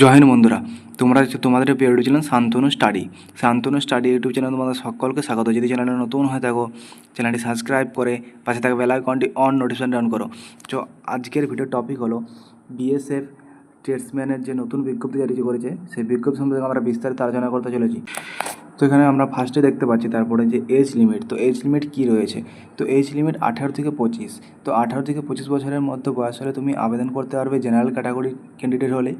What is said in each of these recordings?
জয় হিন্দ বন্ধুরা, তোমরা তোমাদের প্রিয় YouTube channel Shantanu study YouTube channel তোমাদের সকলকে স্বাগত। যদি চ্যানেলে নতুন হয়ে থাকো, চ্যানেলটি সাবস্ক্রাইব করে পাশে থাকা বেল আইকনটি অন নোটিফিকেশন অন করো। তো আজকের ভিডিওর টপিক হলো বিএসএফ ট্রেডসম্যানের যে নতুন বিজ্ঞপ্তি জারি করেছে, সেই বিজ্ঞপ্তি সম্পর্কে আমরা বিস্তারিত আলোচনা করতে চলেছি। তো এখানে আমরা ফার্স্টে দেখতে পাচ্ছি তারপরে যে এজ লিমিট। তো এজ লিমিট কী রয়েছে? তো এজ লিমিট 18 থেকে 25। তো 18 থেকে 25 বছরের মধ্যে বয়স হলে তুমি আবেদন করতে পারবে জেনারেল ক্যাটাগরি ক্যান্ডিডেট হলে,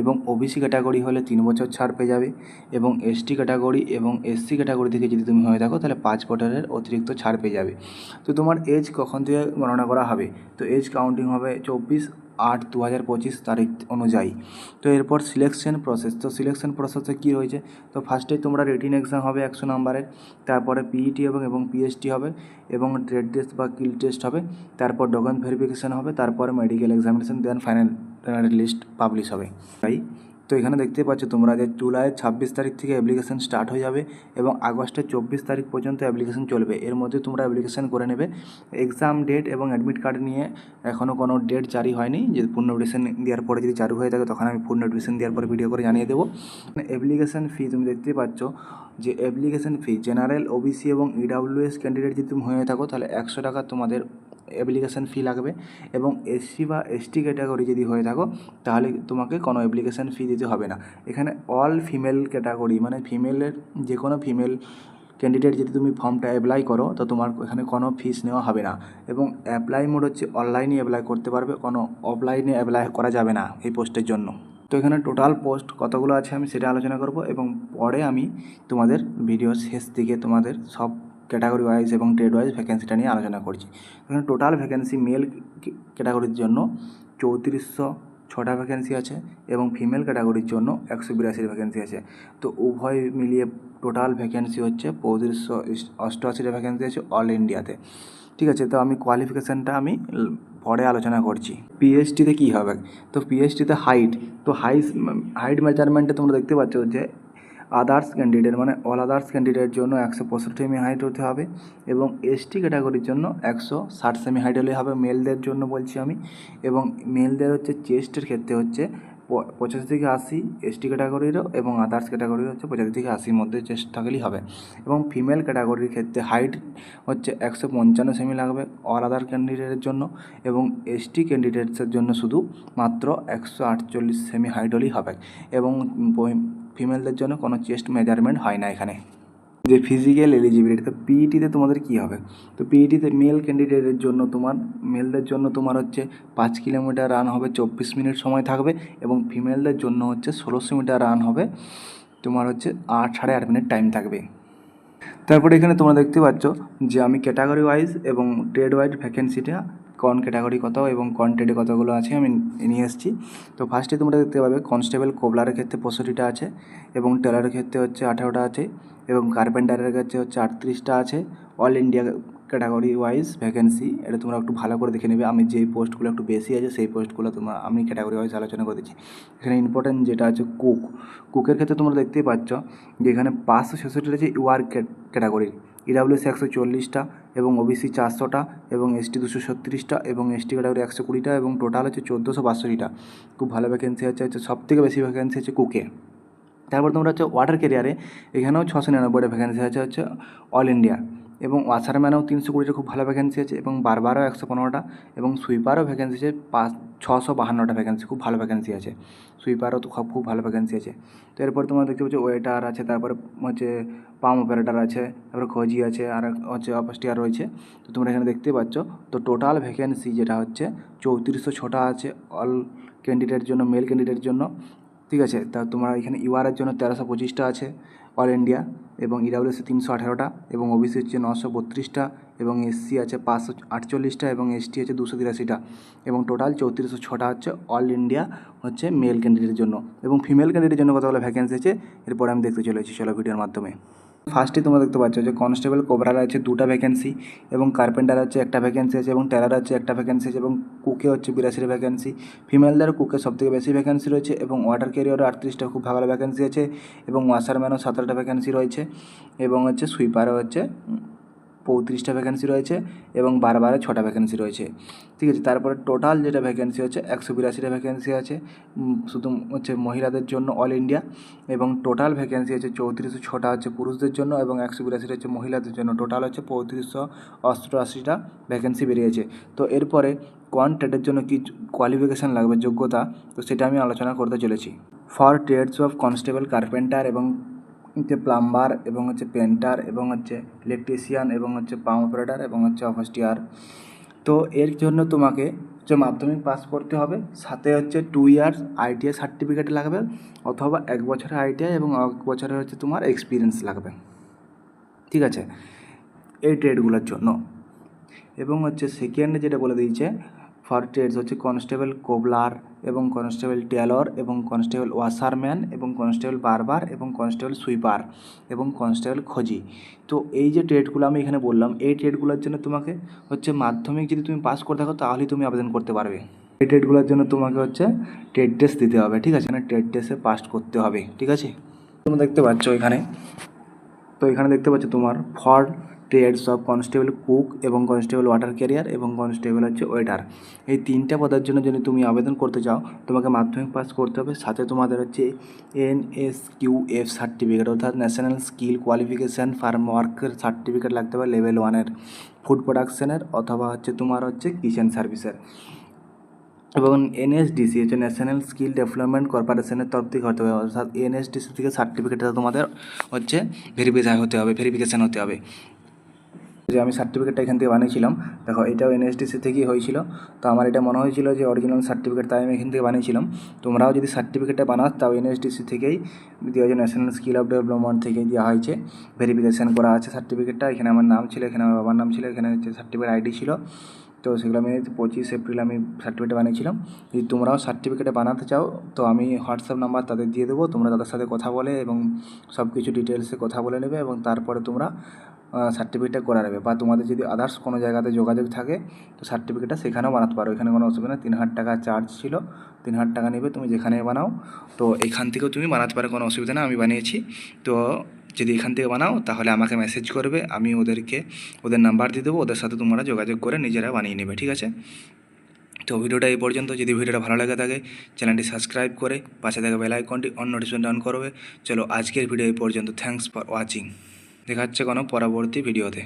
এবং ওবিসি ক্যাটাগরি হলে 3 বছর ছাড় পেয়ে যাবে, এবং এসটি ক্যাটাগরি এবং এসসি ক্যাটাগরি থেকে যদি তুমি হয়ে থাকো তাহলে 5 বছরের অতিরিক্ত ছাড় পেয়ে যাবে। তো তোমার এজ কখন থেকে গণনা করা হবে? তো এজ কাউন্টিং হবে 24/8/2025 তারিখ অনুযায়ী। তো এরপর সিলেকশন প্রসেস। তো সিলেকশন প্রসেসে কী রয়েছে? তো ফার্স্টে তোমরা রিটিন এক্সাম হবে 100 নম্বরের, তারপরে পিইটি এবং পিএসটি হবে, এবং ট্রেড টেস্ট বা কিল টেস্ট হবে, তারপর ডকুমেন্ট ভেরিফিকেশান হবে, তারপরে medical examination, then final list publish হবে। তাই তো এখানে দেখতে পাচ্ছ তোমরা যে জুলাই 26 তারিখ থেকে অ্যাপ্লিকেশান স্টার্ট হয়ে যাবে এবং আগস্টের 24 তারিখ পর্যন্ত অ্যাপ্লিকেশান চলবে। এর মধ্যে তোমরা অ্যাপ্লিকেশান করে নেবে। এক্সাম ডেট এবং অ্যাডমিট কার্ড নিয়ে এখনও কোনো ডেট জারি হয়নি। যে পূর্ণ নোটিফিকেশান দেওয়ার পরে যদি চালু হয়ে থাকে তখন আমি পূর্ণ নোটিফিকেশান দেওয়ার পরে ভিডিও করে জানিয়ে দেবো। অ্যাপ্লিকেশান ফি তুমি দেখতে পাচ্ছ যে অ্যাপ্লিকেশান ফি জেনারেল, ওবিসি এবং ইডাব্লিউএস ক্যান্ডিডেট যদি তুমি হয়ে থাকো তাহলে 100 টাকা তোমাদের অ্যাপ্লিকেশান ফি লাগবে, এবং এসসি বা এসটি ক্যাটাগরি যদি হয়ে থাকো তাহলে তোমাকে কোনো অ্যাপ্লিকেশান ফি দিতে হবে না। এখানে অল ফিমেল ক্যাটাগরি মানে ফিমেলের যে কোনো ফিমেল ক্যান্ডিডেট যদি তুমি ফর্মটা অ্যাপ্লাই করো তো তোমার এখানে কোনো ফিস নেওয়া হবে না, এবং অ্যাপ্লাই মোড হচ্ছে অনলাইনে অ্যাপ্লাই করতে পারবে, কোনো অফলাইনে অ্যাপ্লাই করা যাবে না এই পোস্টের জন্য। তো এখানে টোটাল পোস্ট কতগুলো আছে আমি সেটা আলোচনা করব, এবং পরে আমি তোমাদের ভিডিও শেষ দিকে তোমাদের সব ক্যাটাগরি ওয়াইজ এবং ট্রেড ওয়াইজ ভ্যাকেন্সিটা নিয়ে আলোচনা করছি। এখানে টোটাল ভ্যাকেন্সি মেল ক্যাটাগরির জন্য 3406টা ভ্যাকেন্সি আছে, এবং ফিমেল ক্যাটাগরির জন্য 182 ভ্যাকেন্সি আছে। তো উভয় মিলিয়ে টোটাল ভ্যাকেন্সি হচ্ছে 3588টা ভ্যাকেন্সি আছে অল ইন্ডিয়াতে। ঠিক আছে, তো আমি কোয়ালিফিকেশানটা আমি পরে আলোচনা করছি। পিএইচডিতে কী হবে? তো পিএইচডিতে হাইট। তো হাইট মেজারমেন্টে তোমরা দেখতে পাচ্ছ যে আদার্স ক্যান্ডিডেট মানে অল আদার্স ক্যান্ডিডেটের জন্য 165 সেমি হাইট হতে হবে, এবং এসটি ক্যাটাগরির জন্য 160 সেমি হাইট হলেই হবে, মেলদের জন্য বলছি আমি। এবং মেলদের হচ্ছে চেস্টের ক্ষেত্রে হচ্ছে 85 থেকে 80, এসটি ক্যাটাগরিরও এবং আদার্স ক্যাটাগরির হচ্ছে 85 থেকে 80-র মধ্যে চেস্ট থাকলেই হবে। এবং ফিমেল ক্যাটাগরির ক্ষেত্রে হাইট হচ্ছে 155 সেমি লাগবে অল আদার ক্যান্ডিডেটের জন্য, এবং এসটি ক্যান্ডিডেটসের জন্য শুধু মাত্র 148 সেমি হাইট হলেই হবে, এবং ফিমেলদের জন্য কোনো চেস্ট মেজারমেন্ট হয় না এখানে। যে ফিজিক্যাল এলিজিবিলিটি, তো পিইটিতে তোমাদের কী হবে? তো পিইটিতে মেল ক্যান্ডিডেটের জন্য মেলদের জন্য তোমার হচ্ছে 5 কিলোমিটার রান হবে, 24 মিনিট সময় থাকবে, এবং ফিমেলদের জন্য হচ্ছে 1600 মিটার রান হবে, তোমার হচ্ছে 8 সাড়ে 8 মিনিট টাইম থাকবে। তারপরে এখানে তোমরা দেখতে পাচ্ছ যে আমি ক্যাটাগরি ওয়াইজ এবং ট্রেড ওয়াইজ ভ্যাকেন্সিটা কোন ক্যাটাগরি কত এবং কোন ট্রেডে কতগুলো আছে আমি নিয়ে এসেছি। তো ফার্স্টে তোমরা দেখতে পাবে কনস্টেবল কোবলারের ক্ষেত্রে 65টা আছে, এবং টেলারের ক্ষেত্রে হচ্ছে 18টা আছে, এবং কার্পেন্টারের ক্ষেত্রে হচ্ছে 38টা আছে। All India category wise vacancy, এটা তোমরা একটু ভালো করে দেখে নেবে। আমি যেই পোস্টগুলো একটু বেশি আছে সেই পোস্টগুলো আমি ক্যাটাগরি ওয়াইজ আলোচনা করে দিচ্ছি। এখানে ইম্পর্টেন্ট যেটা আছে কুকের ক্ষেত্রে তোমরা দেখতেই পাচ্ছ যে এখানে 566টা আছে ওয়ার্ক ক্যাটাগরি, ইডাব্লিউএস 140টা, এবং ওবিসি 400টা, এবং এসটি 236টা, এবং এসটি ক্যাটাগরি 120টা, এবং টোটাল হচ্ছে 1462টা। খুব ভালো ভ্যাকেন্সি আছে। সবথেকে বেশি ভ্যাকেন্সি হচ্ছে কুকে। তারপর তোমরা হচ্ছে ওয়াটার ক্যারিয়ারে, এখানেও 699টা ভ্যাকেন্সি হচ্ছে অল ইন্ডিয়া, এবং ওয়াশারম্যানেও 320টা খুব ভালো ভ্যাকেন্সি আছে, এবং বারবারও 115টা, এবং সুইপারও ভ্যাকেন্সি আছে 652টা ভ্যাকেন্সি, খুব ভালো ভ্যাকেন্সি আছে। সুইপারও তো খুব ভালো ভ্যাকেন্সি আছে। তো এরপর তোমরা দেখতে পাচ্ছ ওয়েটার আছে, তারপরে হচ্ছে পাম্প অপারেটার আছে, তারপরে খোঁজি আছে, আর হচ্ছে অপাস্টিয়ার রয়েছে। তো তোমরা এখানে দেখতে পাচ্ছ। তো টোটাল ভ্যাকেন্সি যেটা হচ্ছে 3406টা আছে অল ক্যান্ডিডেটের জন্য, মেল ক্যান্ডিডেটের জন্য। ঠিক আছে, তা তোমার এখানে ইউআরের জন্য 1325টা আছে অল ইন্ডিয়া, এবং ইডাব্লিউএসি 318টা, এবং ওবিসি হচ্ছে 932টা, এবং এসসি আছে 548টা, এবং এসটি আছে 283টা, এবং টোটাল 3406টা হচ্ছে অল ইন্ডিয়া হচ্ছে মেল ক্যান্ডিডেটের জন্য। এবং ফিমেল ক্যান্ডিডেটের জন্য কতগুলো ভ্যাকেন্সি আছে এরপরে আমি দেখতে চলেছি, চলো ভিডিওর মাধ্যমে। ফার্স্টে তোমরা দেখতে পাচ্ছ যে কনস্টেবল কোবরার আছে 2টা ভ্যাকেন্সি, এবং কার্পেন্টার হচ্ছে 1টা ভ্যাকেন্সি আছে, এবং টেলার হচ্ছে 1টা ভ্যাকেন্সি আছে, এবং কুকে হচ্ছে 82টা ভ্যাকেন্সি। ফিমেলদের কুকে সবথেকে বেশি ভ্যাকেন্সি রয়েছে, এবং ওয়াটার ক্যারিয়ারও 38টা খুব ভালো ভ্যাকেন্সি আছে, এবং ওয়াশারম্যানও 17টা ভ্যাকেন্সি রয়েছে, এবং হচ্ছে সুইপারও হচ্ছে 35টা ভ্যাকেন্সি রয়েছে এবং বারবারে 6টা ভ্যাকেন্সি রয়েছে, ঠিক আছে। তারপরে টোটাল যেটা ভ্যাকেন্সি হচ্ছে 182টা ভ্যাকেন্সি আছে শুধু হচ্ছে মহিলাদের জন্য অল ইন্ডিয়া, এবং টোটাল ভ্যাকেন্সি হচ্ছে 3406টা হচ্ছে পুরুষদের জন্য এবং 182টা হচ্ছে মহিলাদের জন্য। টোটাল হচ্ছে 3588টা ভ্যাকেন্সি বেরিয়েছে। তো এরপরে ট্রেডের জন্য কি কোয়ালিফিকেশান লাগবে, যোগ্যতা, তো সেটা আমি আলোচনা করতে চলেছি। Four trades of constable, carpenter এবং হচ্ছে প্লাম্বার এবং হচ্ছে পেন্টার এবং হচ্ছে ইলেকট্রিশিয়ান এবং হচ্ছে পাম্প অপারেটার এবং হচ্ছে অফিসটিয়ার। তো এর জন্য তোমাকে হচ্ছে মাধ্যমিক পাস করতে হবে, সাথে হচ্ছে 2 ইয়ার্স ITI সার্টিফিকেট লাগবে, অথবা 1 বছরের ITI এবং 1 বছরের হচ্ছে তোমার এক্সপিরিয়েন্স লাগবে, ঠিক আছে, এই ট্রেডগুলোর জন্য। এবং হচ্ছে সেকেন্ডে যেটা বলে দিয়েছে ফর ট্রেডস হচ্ছে কনস্টেবল কোবলার এবং কনস্টেবল টেলর এবং কনস্টেবল ওয়াশারম্যান এবং কনস্টেবল বারবার এবং কনস্টেবল সুইপার এবং কনস্টেবল খোঁজি। তো এই যে ট্রেডগুলো আমি এখানে বললাম, এই ট্রেডগুলোর জন্য তোমাকে হচ্ছে মাধ্যমিক যদি তুমি পাস করে থাকো তাহলেই তুমি আবেদন করতে পারবে। এই ট্রেডগুলোর জন্য তোমাকে হচ্ছে ট্রেড টেস্ট দিতে হবে, ঠিক আছে, মানে ট্রেড টেস্টে পাস করতে হবে, ঠিক আছে। তোমরা দেখতে পাচ্ছ এখানে, তো এখানে দেখতে পাচ্ছ তোমার four trades of constable cook এবং কনস্টেবল ওয়াটার ক্যারিয়ার এবং কনস্টেবল হচ্ছে ওয়েটার, এই 3টে পদের জন্য যদি তুমি আবেদন করতে চাও তোমাকে মাধ্যমিক পাস করতে হবে, সাথে তোমাদের হচ্ছে NSQF সার্টিফিকেট অর্থাৎ ন্যাশনাল স্কিল কোয়ালিফিকেশান ফার্ম ওয়ার্কের সার্টিফিকেট লাগতে হবে লেভেল 1-এর, ফুড প্রোডাকশানের অথবা হচ্ছে তোমার হচ্ছে কিচেন সার্ভিসের। এবং NSDC হচ্ছে ন্যাশনাল স্কিল ডেভেলপমেন্ট কর্পোরেশনের তরফ থেকে হতে হবে, অর্থাৎ NSDC থেকে সার্টিফিকেটটা তোমাদের হচ্ছে ভেরিফিকেশান হতে হবে। যে আমি সার্টিফিকেটটা এখান থেকে বানিয়েছিলাম, দেখো এটাও NSDC থেকেই হয়েছিল, তো আমার এটা মনে হয়েছিল যে অরিজিনাল সার্টিফিকেট, তাই আমি এখান থেকে বানিয়েছিলাম। তোমরাও যদি সার্টিফিকেটটা বানাও তাও NSDC থেকেই দেওয়া হয়েছে, ন্যাশনাল স্কিল অফ ডেভেলপমেন্ট থেকেই দেওয়া হয়েছে, ভেরিফিকেশান করা আছে সার্টিফিকেটটা। এখানে আমার নাম ছিল, এখানে আমার বাবার নাম ছিল, এখানে হচ্ছে সার্টিফিকেট ID ছিল। তো সেগুলো আমি 25 এপ্রিল আমি সার্টিফিকেট বানিয়েছিলাম। যদি তোমরাও সার্টিফিকেটে বানাতে চাও তো আমি হোয়াটসঅ্যাপ নাম্বার তাদের দিয়ে দেবো, তোমরা তাদের সাথে কথা বলে এবং সব কিছু ডিটেলসে কথা বলে নেবে এবং তারপরে তোমরা সার্টিফিকেটটা করা নেবে। বা তোমাদের যদি আদার্স কোনো জায়গাতে যোগাযোগ থাকে তো সার্টিফিকেটটা সেখানেও বানাতে পারো, এখানে কোনো অসুবিধা নেই। 3000 টাকা চার্জ ছিল, 3000 টাকা নেবে তুমি যেখানে বানাও, তো এখান থেকেও তুমি বানাতে পারো, কোনো অসুবিধা না, আমি বানিয়েছি। তো যদি এখান থেকে বানাও তাহলে আমাকে মেসেজ করবে, আমি ওদের নাম্বার দিয়ে দেবো, ওদের সাথে তোমরা যোগাযোগ করে নিজেরা বানিয়ে নেবে, ঠিক আছে। তো ভিডিওটা এই পর্যন্ত। যদি ভিডিওটা ভালো লাগে থাকে চ্যানেলটি সাবস্ক্রাইব করে পাশে থাকা বেল আইকনটি অন নোটিফিকেশন অন করবে। চলো আজকের ভিডিও এই পর্যন্ত, থ্যাঙ্কস ফর ওয়াচিং। দেখা হচ্ছে কোনো পরবর্তী ভিডিওতে।